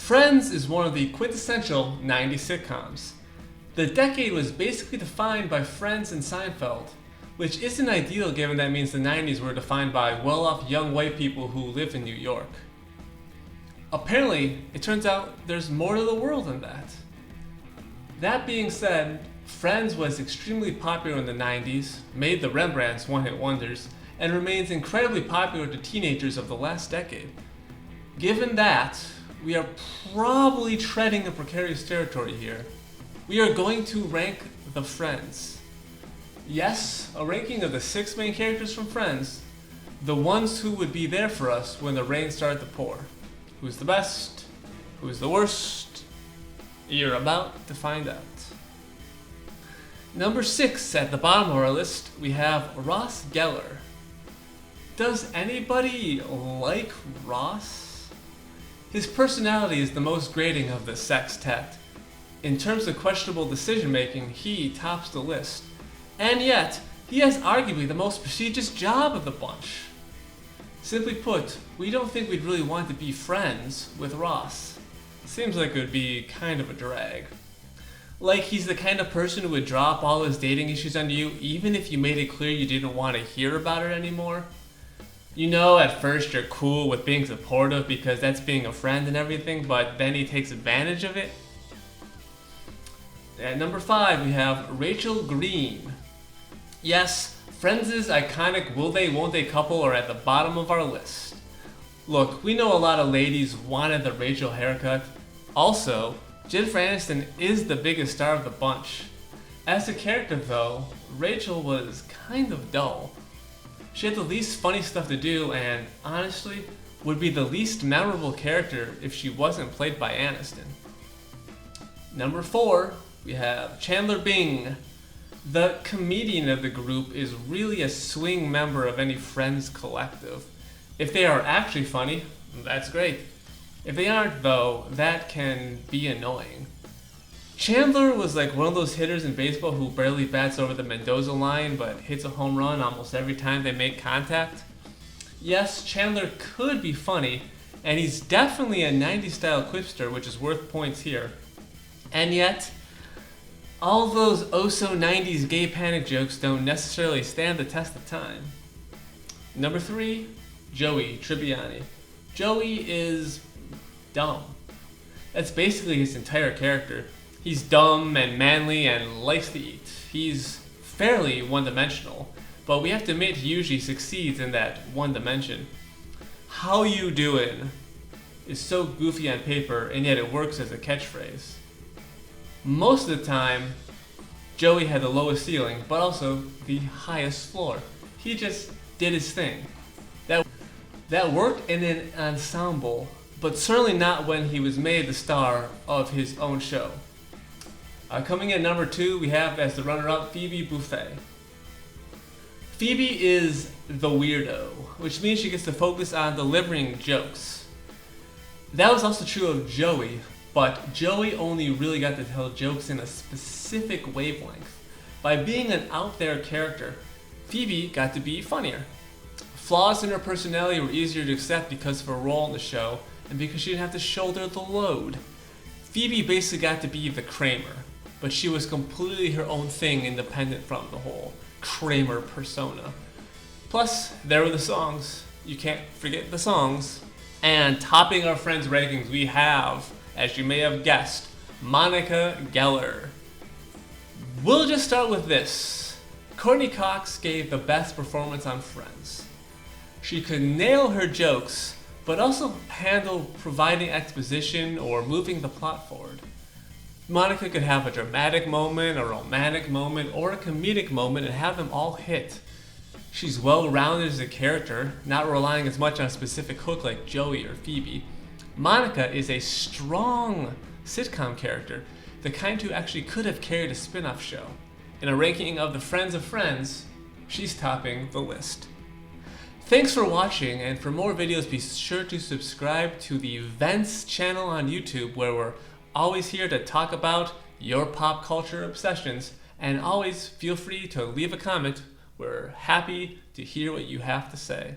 Friends is one of the quintessential 90s sitcoms. The decade was basically defined by Friends and Seinfeld, which isn't ideal given that means the 90s were defined by well-off young white people who lived in New York. Apparently, it turns out there's more to the world than that. That being said, Friends was extremely popular in the 90s, made the Rembrandts one-hit wonders, and remains incredibly popular to teenagers of the last decade. Given that, we are probably treading a precarious territory here. We are going to rank the Friends. Yes, a ranking of the 6 main characters from Friends, the ones who would be there for us when the rain started to pour. Who's the best? Who's the worst? You're about to find out. Number 6 at the bottom of our list, we have Ross Geller. Does anybody like Ross? His personality is the most grating of the sextet. In terms of questionable decision making, he tops the list. And yet, he has arguably the most prestigious job of the bunch. Simply put, we don't think we'd really want to be friends with Ross. Seems like it would be kind of a drag. Like he's the kind of person who would drop all his dating issues onto you even if you made it clear you didn't want to hear about it anymore. You know, at first you're cool with being supportive because that's being a friend and everything, but then he takes advantage of it. At number 5, we have Rachel Green. Yes, Friends' iconic will they won't they couple are at the bottom of our list. Look, we know a lot of ladies wanted the Rachel haircut. Also, Jennifer Aniston is the biggest star of the bunch. As a character though, Rachel was kind of dull. She had the least funny stuff to do and, honestly, would be the least memorable character if she wasn't played by Aniston. Number 4, we have Chandler Bing. The comedian of the group is really a swing member of any Friends collective. If they are actually funny, that's great. If they aren't though, that can be annoying. Chandler was like one of those hitters in baseball who barely bats over the Mendoza line but hits a home run almost every time they make contact. Yes, Chandler could be funny, and he's definitely a 90s style quipster, which is worth points here. And yet, all those oh-so-90s gay panic jokes don't necessarily stand the test of time. Number 3, Joey Tribbiani. Joey is dumb. That's basically his entire character. He's dumb and manly and likes to eat. He's fairly one-dimensional, but we have to admit he usually succeeds in that one dimension. "How you doin'" is so goofy on paper, and yet it works as a catchphrase. Most of the time, Joey had the lowest ceiling, but also the highest floor. He just did his thing. That worked in an ensemble, but certainly not when he was made the star of his own show. Coming in number 2, we have as the runner-up Phoebe Buffay. Phoebe is the weirdo, which means she gets to focus on delivering jokes. That was also true of Joey, but Joey only really got to tell jokes in a specific wavelength. By being an out-there character, Phoebe got to be funnier. Flaws in her personality were easier to accept because of her role in the show and because she didn't have to shoulder the load. Phoebe basically got to be the Kramer, but she was completely her own thing independent from the whole Kramer persona. Plus, there were the songs. You can't forget the songs. And topping our Friends rankings, we have, as you may have guessed, Monica Geller. We'll just start with this. Courtney Cox gave the best performance on Friends. She could nail her jokes, but also handle providing exposition or moving the plot forward. Monica could have a dramatic moment, a romantic moment, or a comedic moment and have them all hit. She's well-rounded as a character, not relying as much on a specific hook like Joey or Phoebe. Monica is a strong sitcom character, the kind who actually could have carried a spin-off show. In a ranking of the Friends of Friends, she's topping the list. Thanks for watching, and for more videos be sure to subscribe to the Vents channel on YouTube, where we're always here to talk about your pop culture obsessions, and always feel free to leave a comment. We're happy to hear what you have to say.